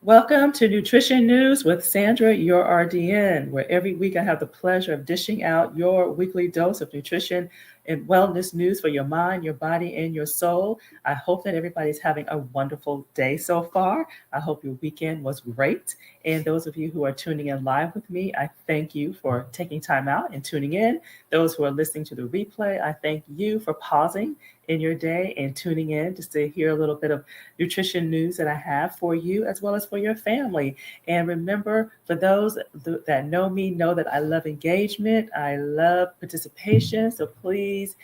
Welcome to Nutrition News with Sandra, your RDN, where every week I have the pleasure of dishing out your weekly dose of nutrition and wellness news for your mind, your body, and your soul. I hope that everybody's having a wonderful day so far. I hope your weekend was great. And those of you who are tuning in live with me, I thank you for taking time out and tuning in. Those who are listening to the replay, I thank you for pausing in your day and tuning in just to hear a little bit of nutrition news that I have for you as well as for your family. And remember, for those that know me, know that I love engagement, I love participation. So please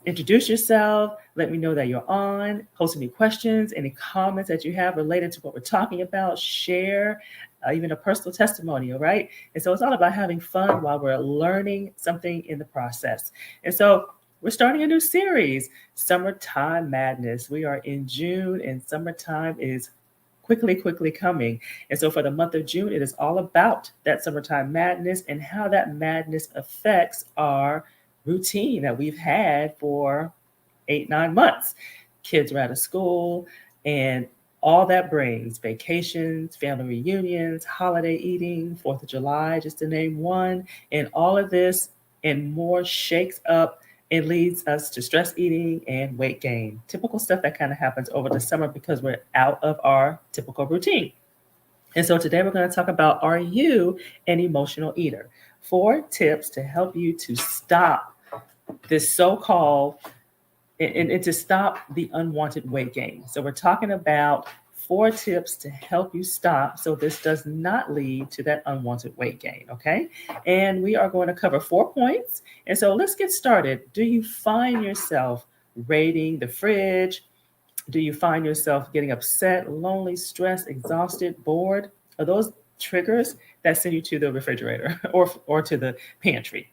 introduce yourself, let me know that you're on, post any questions, any comments that you have related to what we're talking about, share. Even a personal testimonial, right? And so it's all about having fun while we're learning something in the process. And so we're starting a new series, Summertime Madness. We are in June, and summertime is quickly coming. And so for the month of June, it is all about that summertime madness and how that madness affects our routine that we've had for 8, 9 months. Kids are out of school, and all that brings vacations, family reunions, holiday eating, 4th of July, just to name one. And all of this and more shakes up and leads us to stress eating and weight gain. Typical stuff that kind of happens over the summer because we're out of our typical routine. And so today we're going to talk about, are you an emotional eater? 4 tips to help you to stop this so-called and to stop the unwanted weight gain. So we're talking about 4 tips to help you stop so this does not lead to that unwanted weight gain, okay? And we are going to cover 4 points. And so let's get started. Do you find yourself raiding the fridge? Do you find yourself getting upset, lonely, stressed, exhausted, bored? Are those triggers that send you to the refrigerator or to the pantry?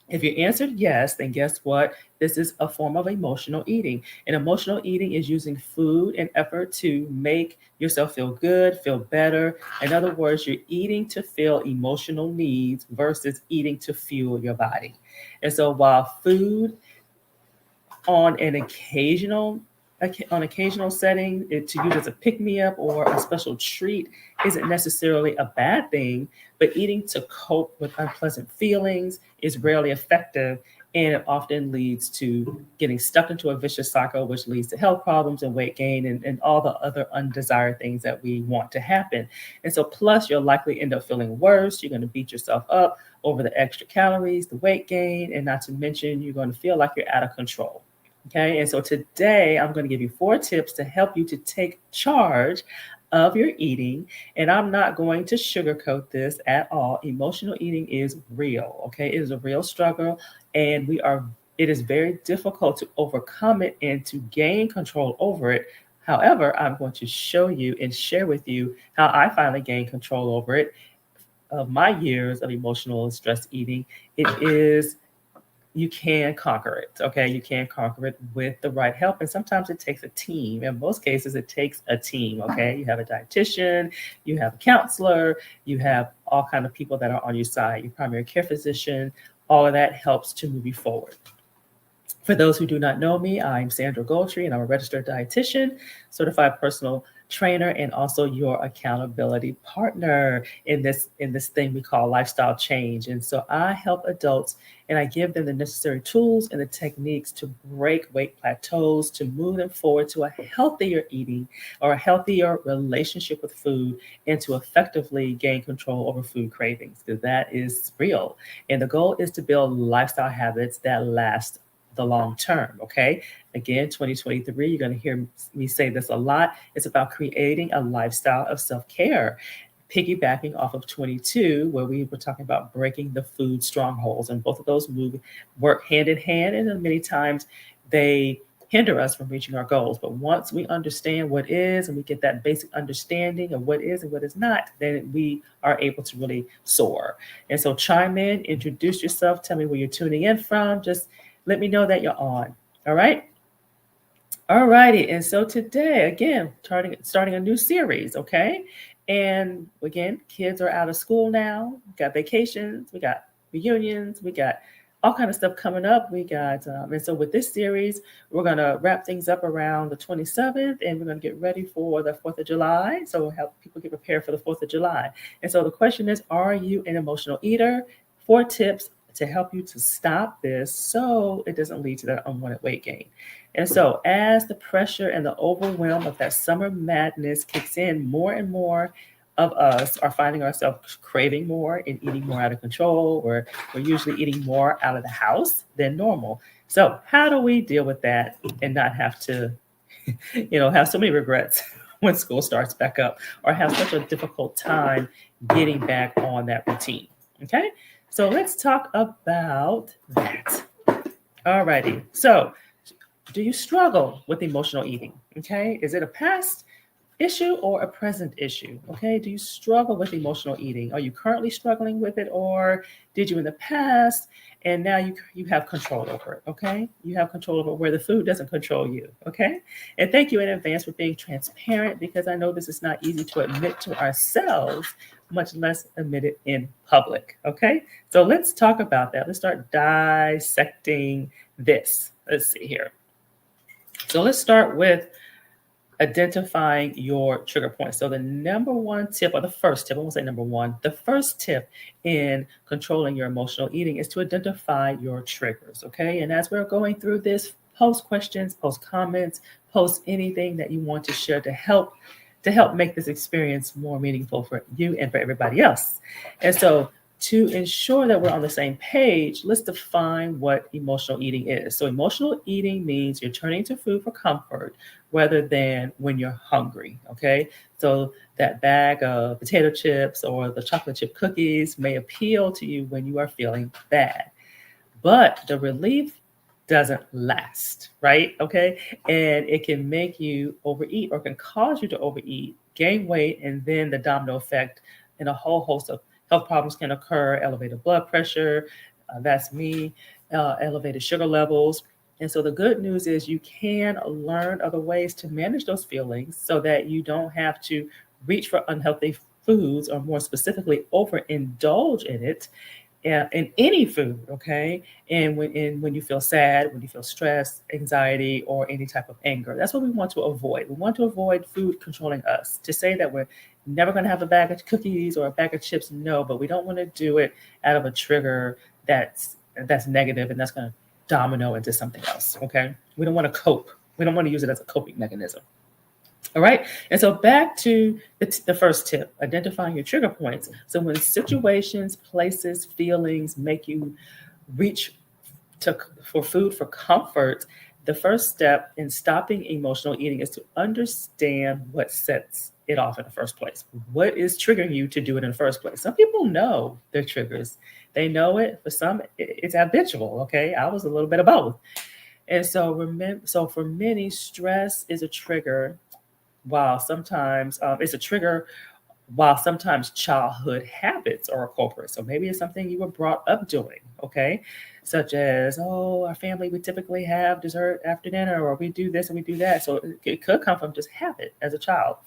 If you answered yes, then guess what? This is a form of emotional eating. And emotional eating is using food and effort to make yourself feel good, feel better. In other words, you're eating to fill emotional needs versus eating to fuel your body. And so while food on an occasional setting to use as a pick-me-up or a special treat isn't necessarily a bad thing, but eating to cope with unpleasant feelings is rarely effective, and it often leads to getting stuck into a vicious cycle, which leads to health problems and weight gain and all the other undesired things that we want to happen. And so plus you'll likely end up feeling worse. You're going to beat yourself up over the extra calories, the weight gain, and not to mention you're going to feel like you're out of control. Okay, and so today I'm going to give you 4 tips to help you to take charge of your eating. And I'm not going to sugarcoat this at all. Emotional eating is real. Okay, it is a real struggle, and it is very difficult to overcome it and to gain control over it. However, I'm going to show you and share with you how I finally gained control over it of my years of emotional and stress eating. It is You can conquer it. Okay. You can conquer it with the right help. And sometimes it takes a team. In most cases, it takes a team. Okay. You have a dietitian, you have a counselor, you have all kind of people that are on your side, your primary care physician. All of that helps to move you forward. For those who do not know me, I'm Sandra Goldtree, and I'm a registered dietitian, certified personal trainer, and also your accountability partner in this thing we call lifestyle change. And so I help adults and I give them the necessary tools and the techniques to break weight plateaus, to move them forward to a healthier eating or a healthier relationship with food, and to effectively gain control over food cravings, because that is real. And the goal is to build lifestyle habits that last the long term. Okay. Again, 2023, you're going to hear me say this a lot. It's about creating a lifestyle of self care, piggybacking off of 22, where we were talking about breaking the food strongholds. And both of those work hand in hand. And then many times they hinder us from reaching our goals. But once we understand what is and we get that basic understanding of what is and what is not, then we are able to really soar. And so chime in, introduce yourself, tell me where you're tuning in from. Just let me know that you're on. All right. All righty. And so today, again, starting a new series. Okay. And again, kids are out of school now. We got vacations, we got reunions, we got all kind of stuff coming up. We got, and so with this series, we're going to wrap things up around the 27th, and we're going to get ready for the 4th of July. So we'll help people get prepared for the 4th of July. And so the question is, are you an emotional eater? 4 tips to help you to stop this so it doesn't lead to that unwanted weight gain. And so as the pressure and the overwhelm of that summer madness kicks in, more and more of us are finding ourselves craving more and eating more out of control, or we're usually eating more out of the house than normal. So how do we deal with that and not have to, have so many regrets when school starts back up, or have such a difficult time getting back on that routine? Okay, so let's talk about that. Alrighty, so do you struggle with emotional eating? Okay, is it a past issue or a present issue? Okay, do you struggle with emotional eating? Are you currently struggling with it, or did you in the past and now you have control over it? Okay, you have control over where the food doesn't control you. Okay, and thank you in advance for being transparent, because I know this is not easy to admit to ourselves, much less admit it in public. Okay, so let's talk about that. Let's start dissecting this. Let's see here. So let's start with identifying your trigger points. So the number one tip, or the first tip, I won't say number one, the first tip in controlling your emotional eating is to identify your triggers. Okay, and as we're going through this, post questions, post comments, post anything that you want to share to help make this experience more meaningful for you and for everybody else. And so to ensure that we're on the same page, let's define what emotional eating is. So emotional eating means you're turning to food for comfort rather than when you're hungry. Okay, so that bag of potato chips or the chocolate chip cookies may appeal to you when you are feeling bad, but the relief doesn't last, right? Okay, and it can make you overeat, or can cause you to overeat, gain weight, and then the domino effect and a whole host of health problems can occur. Elevated blood pressure, that's me, elevated sugar levels. And so the good news is you can learn other ways to manage those feelings so that you don't have to reach for unhealthy foods, or more specifically, overindulge in it, in any food. Okay, and when you feel sad, when you feel stress, anxiety, or any type of anger, that's what we want to avoid. We want to avoid food controlling us. To say that we're never going to have a bag of cookies or a bag of chips, no, but we don't want to do it out of a trigger that's negative and that's going to domino into something else. Okay, we don't want to cope. We don't want to use it as a coping mechanism. All right, and so back to the first tip, identifying your trigger points. So when situations, places, feelings make you reach for food for comfort, the first step in stopping emotional eating is to understand what sets it off in the first place. What is triggering you to do it in the first place? Some people know their triggers. They know it. For some, it's habitual. Okay, I was a little bit of both. And so for many, stress is a trigger, while sometimes it's a trigger, while sometimes childhood habits are a culprit. So maybe it's something you were brought up doing, okay? Such as, oh, our family, we typically have dessert after dinner, or we do this and we do that. So it could come from just habit as a child.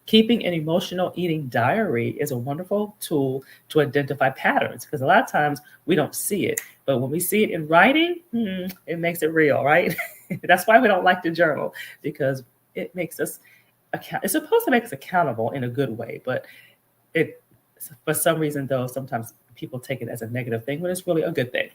Keeping an emotional eating diary is a wonderful tool to identify patterns, because a lot of times we don't see it. But when we see it in writing, it makes it real, right? That's why we don't like to journal, because it makes us it's supposed to make us accountable in a good way, but it, for some reason though, sometimes people take it as a negative thing when it's really a good thing.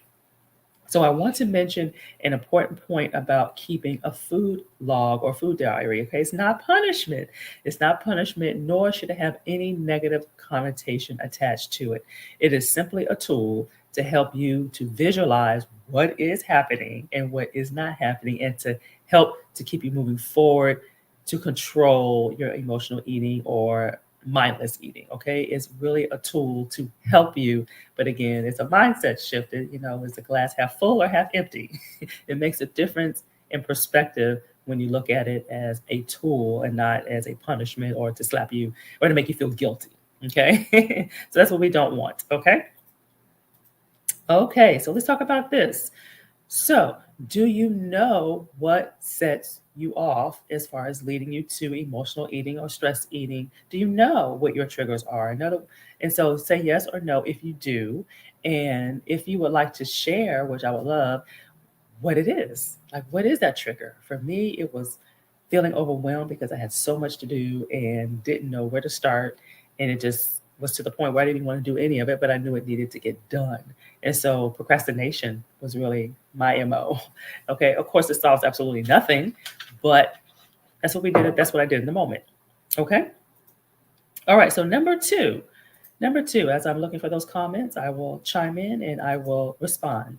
So I want to mention an important point about keeping a food log or food diary. Okay, it's not punishment. It's not punishment, nor should it have any negative connotation attached to it. It is simply a tool to help you to visualize what is happening and what is not happening, and to help to keep you moving forward, to control your emotional eating or mindless eating. Okay, it's really a tool to help you, but again, it's a mindset shift. Is the glass half full or half empty? It makes a difference in perspective when you look at it as a tool and not as a punishment, or to slap you, or to make you feel guilty. Okay, so that's what we don't want. Okay, so let's talk about this. So do you know what sets you off as far as leading you to emotional eating or stress eating? Do you know what your triggers are? And so say yes or no if you do. And if you would like to share, which I would love, what it is. Like, what is that trigger? For me, it was feeling overwhelmed because I had so much to do and didn't know where to start. And it just was to the point where I didn't even want to do any of it, but I knew it needed to get done. And so procrastination was really my MO. Okay. Of course, it solves absolutely nothing, but that's what we did. That's what I did in the moment. Okay. All right. So number two, as I'm looking for those comments, I will chime in and I will respond.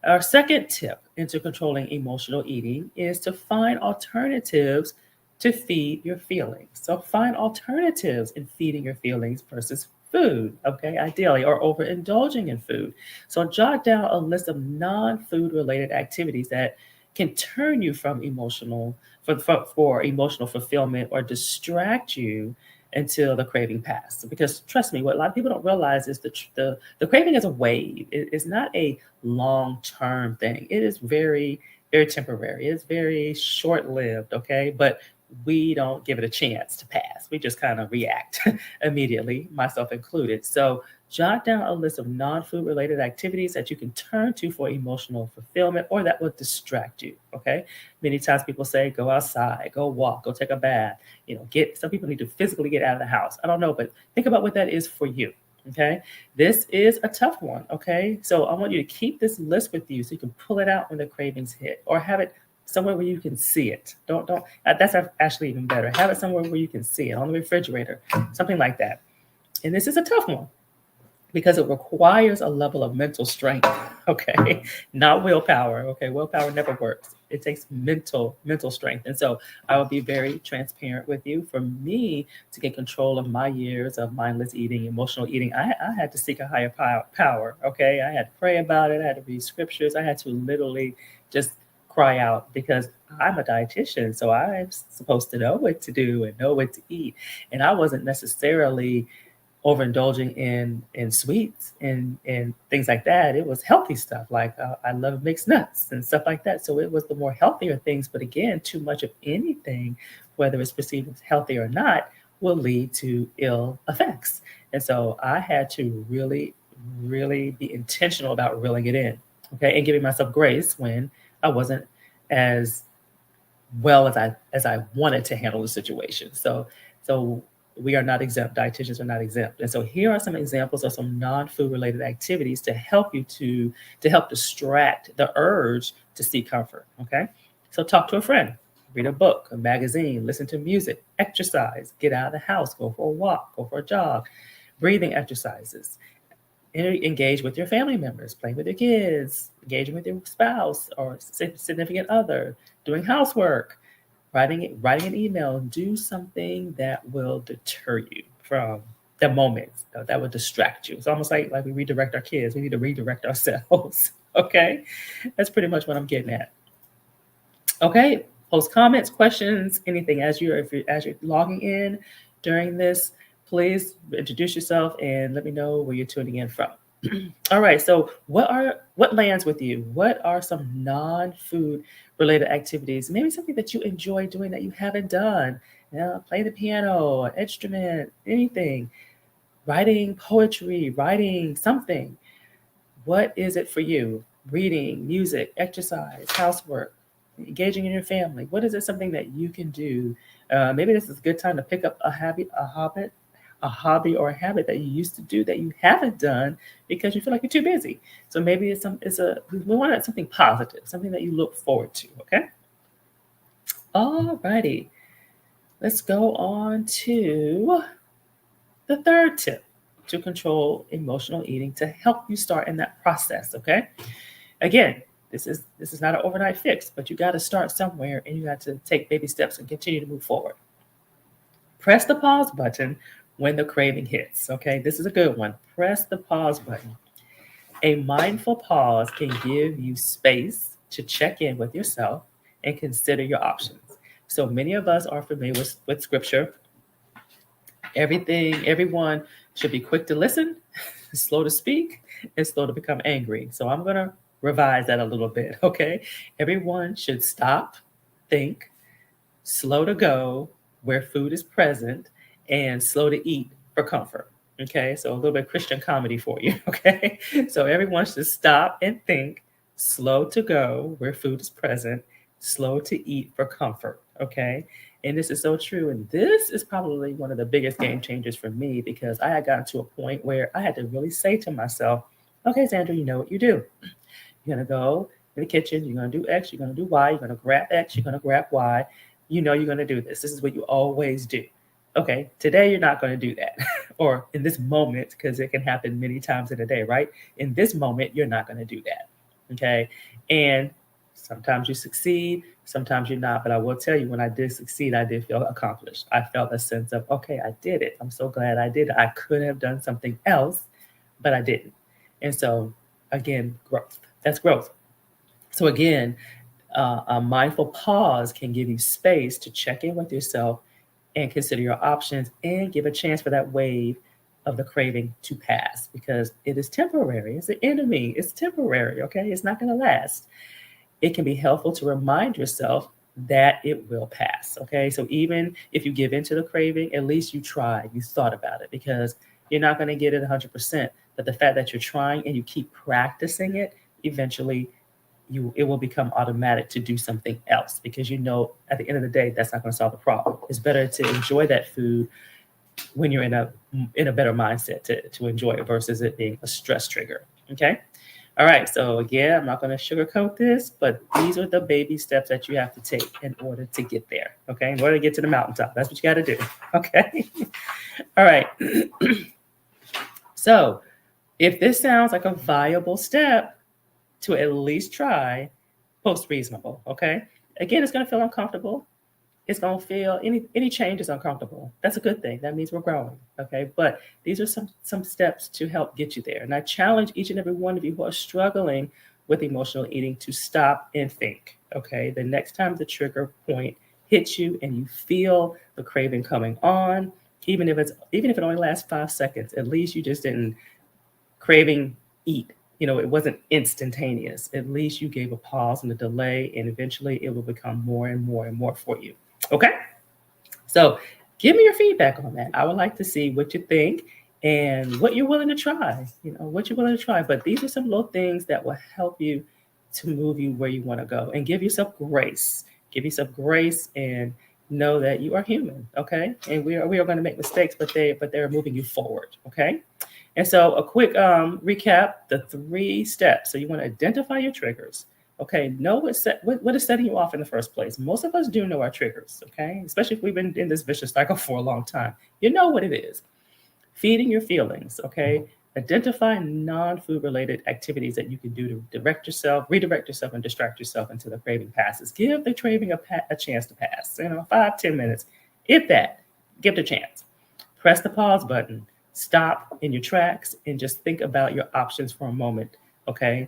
Our second tip into controlling emotional eating is to find alternatives to feed your feelings. So find alternatives in feeding your feelings versus food, okay, ideally, or overindulging in food. So jot down a list of non-food related activities that can turn you from for emotional fulfillment or distract you until the craving passes. Because trust me, what a lot of people don't realize is the craving is a wave. It's not a long-term thing. It is very, very temporary. It's very short-lived, okay? But we don't give it a chance to pass. We just kind of react immediately, myself included. So jot down a list of non-food related activities that you can turn to for emotional fulfillment or that will distract you, okay? Many times people say go outside, go walk, go take a bath, get some people need to physically get out of the house. I don't know, but think about what that is for you. Okay. This is a tough one. Okay. So I want you to keep this list with you so you can pull it out when the cravings hit or have it somewhere where you can see it. Don't, that's actually even better. Have it somewhere where you can see it on the refrigerator, something like that. And this is a tough one because it requires a level of mental strength, okay? Not willpower, okay? Willpower never works. It takes mental strength. And so I will be very transparent with you. For me to get control of my years of mindless eating, emotional eating, I had to seek a higher power, okay? I had to pray about it. I had to read scriptures. I had to literally just cry out because I'm a dietitian, so I'm supposed to know what to do and know what to eat. And I wasn't necessarily overindulging in sweets and things like that. It was healthy stuff like I love mixed nuts and stuff like that. So it was the more healthier things. But again, too much of anything, whether it's perceived as healthy or not, will lead to ill effects. And so I had to really, really be intentional about reeling it in, okay, and giving myself grace when I wasn't as well as I wanted to handle the situation. So we are not exempt. Dietitians are not exempt. And so here are some examples of some non-food related activities to help you to help distract the urge to seek comfort. Okay. So talk to a friend, read a book, a magazine, listen to music, exercise, get out of the house, go for a walk, go for a jog, breathing exercises. Engage with your family members, playing with your kids, engaging with your spouse or significant other, doing housework, writing an email. Do something that will deter you from the moments that will distract you. It's almost like we redirect our kids. We need to redirect ourselves. Okay, that's pretty much what I'm getting at. Okay, post comments, questions, anything as you're logging in during this. Please introduce yourself and let me know where you're tuning in from. All right. So what lands with you? What are some non-food related activities? Maybe something that you enjoy doing that you haven't done. Play the piano, an instrument, anything. Writing poetry, writing something. What is it for you? Reading, music, exercise, housework, engaging in your family. What is it something that you can do? Maybe this is a good time to pick up a hobby or a habit that you used to do that you haven't done because you feel like you're too busy. So maybe we want something positive, something that you look forward to. Okay. All righty. Let's go on to the third tip to control emotional eating to help you start in that process. Okay. Again, this is not an overnight fix, but you got to start somewhere and you got to take baby steps and continue to move forward. Press the pause button when the craving hits. Okay, this is a good one. Press the pause button. A mindful pause can give you space to check in with yourself and consider your options. So many of us are familiar with scripture. Everyone should be quick to listen, slow to speak, and slow to become angry. So I'm going to revise that a little bit. Okay, everyone should stop, think, slow to go where food is present, and slow to eat for comfort. Okay, so a little bit of Christian comedy for you. Okay, so everyone should stop and think, slow to go where food is present, slow to eat for comfort. Okay, and this is so true. And this is probably one of the biggest game changers for me because I had gotten to a point where I had to really say to myself, okay, Sandra, you know what you do. You're going to go in the kitchen, you're going to do X, you're going to do Y, you're going to grab X, you're going to grab Y. You know you're going to do this. This is what you always do. Okay, today you're not going to do that. Or in this moment, because it can happen many times in a day, right? In this moment, you're not going to do that. Okay, and sometimes you succeed, sometimes you're not. But I will tell you, when I did succeed, I did feel accomplished. I felt a sense of, okay, I did it. I'm so glad I did it. I could have done something else, but I didn't. And so, again, growth. That's growth. So, again, a mindful pause can give you space to check in with yourself and consider your options and give a chance for that wave of the craving to pass because it is temporary. It's an enemy. It's temporary. Okay. It's not going to last. It can be helpful to remind yourself that it will pass. Okay. So even if you give into the craving, at least you tried, you thought about it because you're not going to get it 100%. But the fact that you're trying and you keep practicing it, eventually it will become automatic to do something else because you know at the end of the day that's not going to solve the problem. It's better to enjoy that food when you're in a better mindset to enjoy it versus it being a stress trigger. Okay. All right. So again, I'm not going to sugarcoat this, but these are the baby steps that you have to take in order to get there. Okay. In order to get to the mountaintop. That's what you got to do. Okay. All right. So if this sounds like a viable step to at least try, post reasonable. Okay. Again, it's going to feel uncomfortable. It's going to feel any change is uncomfortable. That's a good thing. That means we're growing. Okay. But these are some steps to help get you there. And I challenge each and every one of you who are struggling with emotional eating to stop and think. Okay. The next time the trigger point hits you and you feel the craving coming on, even if it only lasts 5 seconds, at least you just didn't craving eat. It wasn't instantaneous. At least you gave a pause and a delay, and eventually it will become more and more and more for you. Okay? So give me your feedback on that. I would like to see what you think and what you're willing to try. What you're willing to try. But these are some little things that will help you to move you where you want to go. And give yourself grace. Give yourself grace and know that you are human. Okay? And we are going to make mistakes, but they're moving you forward. Okay? And so a quick recap, the 3 steps. So you want to identify your triggers. Okay, know what is setting you off in the first place. Most of us do know our triggers, okay? Especially if we've been in this vicious cycle for a long time. You know what it is. Feeding your feelings, okay? Identify non-food related activities that you can do to redirect yourself, and distract yourself until the craving passes. Give the craving a chance to pass. 5-10 minutes. If that, give it a chance. Press the pause button. Stop in your tracks and just think about your options for a moment, okay?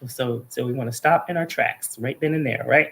So we want to stop in our tracks right then and there, right?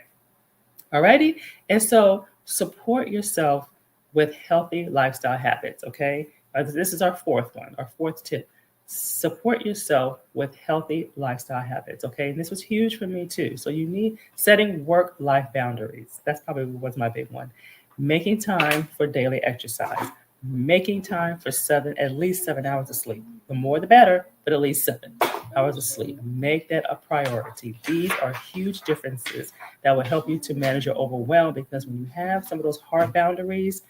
Alrighty? And so support yourself with healthy lifestyle habits, okay? This is our 4th one, our 4th tip. Support yourself with healthy lifestyle habits, okay? And this was huge for me too. So you need setting work-life boundaries. That's probably was my big one. Making time for daily exercise. Making time for at least 7 hours of sleep. The more the better, but at least 7 hours of sleep. Make that a priority. These are huge differences that will help you to manage your overwhelm because when you have some of those hard boundaries,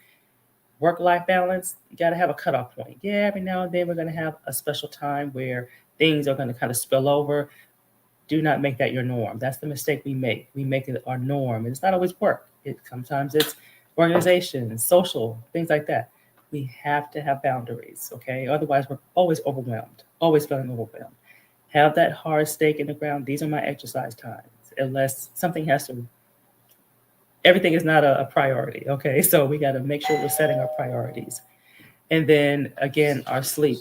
work-life balance, you got to have a cutoff point. Yeah, every now and then we're going to have a special time where things are going to kind of spill over. Do not make that your norm. That's the mistake we make. We make it our norm. And it's not always work. Sometimes it's organization, social, things like that. We have to have boundaries, okay? Otherwise, we're always overwhelmed, always feeling overwhelmed. Have that hard stake in the ground. These are my exercise times, unless something everything is not a priority, okay? So we got to make sure we're setting our priorities. And then again, our sleep,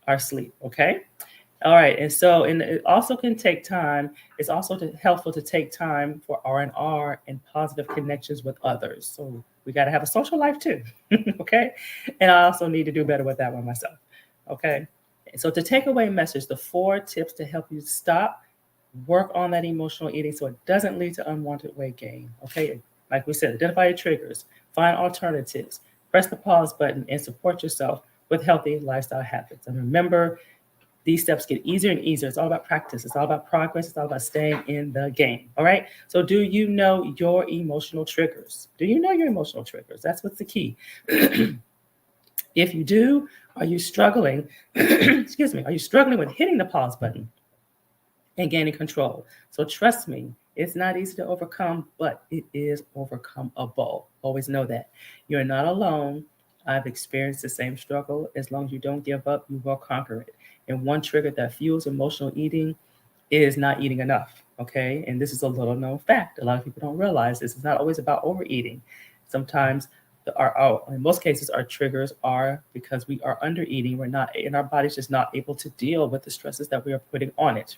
okay? All right, and it also can take time. It's also helpful to take time for R&R and positive connections with others. So we got to have a social life too, okay? And I also need to do better with that one myself, okay? So to take away message, the 4 tips to help you stop, work on that emotional eating so it doesn't lead to unwanted weight gain, okay? Like we said, identify your triggers, find alternatives, press the pause button, and support yourself with healthy lifestyle habits. And remember, these steps get easier and easier. It's all about practice. It's all about progress. It's all about staying in the game. All right. So, do you know your emotional triggers? Do you know your emotional triggers? That's what's the key. If you do, are you struggling? Excuse me. Are you struggling with hitting the pause button and gaining control? So, trust me, it's not easy to overcome, but it is overcomeable. Always know that. You're not alone. I've experienced the same struggle. As long as you don't give up, you will conquer it. And one trigger that fuels emotional eating is not eating enough. Okay. And this is a little known fact. A lot of people don't realize this is not always about overeating. Sometimes in most cases, our triggers are because we are under eating. We're not, and our body's just not able to deal with the stresses that we are putting on it.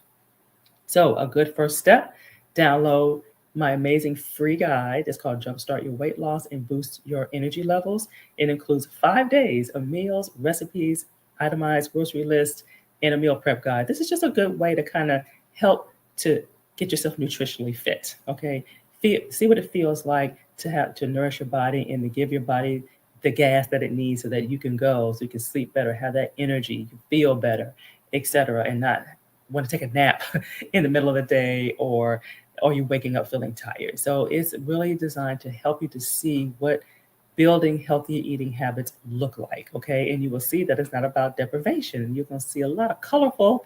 So, a good first step, download my amazing free guide. It's called Jumpstart Your Weight Loss and Boost Your Energy Levels. It includes 5 days of meals, recipes, itemized grocery list, and a meal prep guide. This is just a good way to kind of help to get yourself nutritionally fit. Okay. See what it feels like to have to nourish your body and to give your body the gas that it needs so that you can go, so you can sleep better, have that energy, you can feel better, etc., and not want to take a nap in the middle of the day or you're waking up feeling tired. So it's really designed to help you to see what building healthy eating habits look like. Okay. And you will see that it's not about deprivation. You're going to see a lot of colorful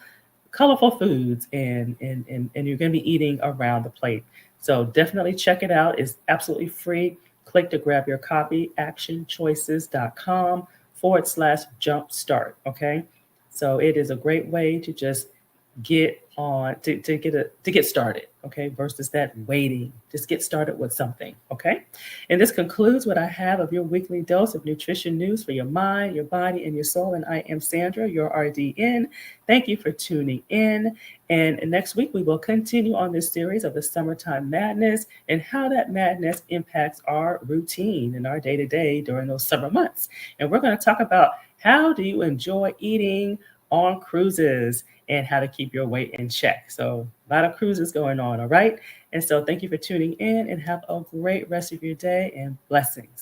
foods and you're going to be eating around the plate. So definitely check it out. It's absolutely free. Click to grab your copy, actionchoices.com/jumpstart. Okay. So it is a great way to just to get started, okay, versus that waiting. Just get started with something, okay. And this concludes what I have of your weekly dose of nutrition news for your mind, your body, and your soul. And I am Sandra, your RDN. Thank you for tuning in. And next week we will continue on this series of the summertime madness and how that madness impacts our routine and our day-to-day during those summer months. And we're going to talk about how do you enjoy eating on cruises and how to keep your weight in check. So a lot of cruises going on, all right? And so thank you for tuning in and have a great rest of your day and blessings.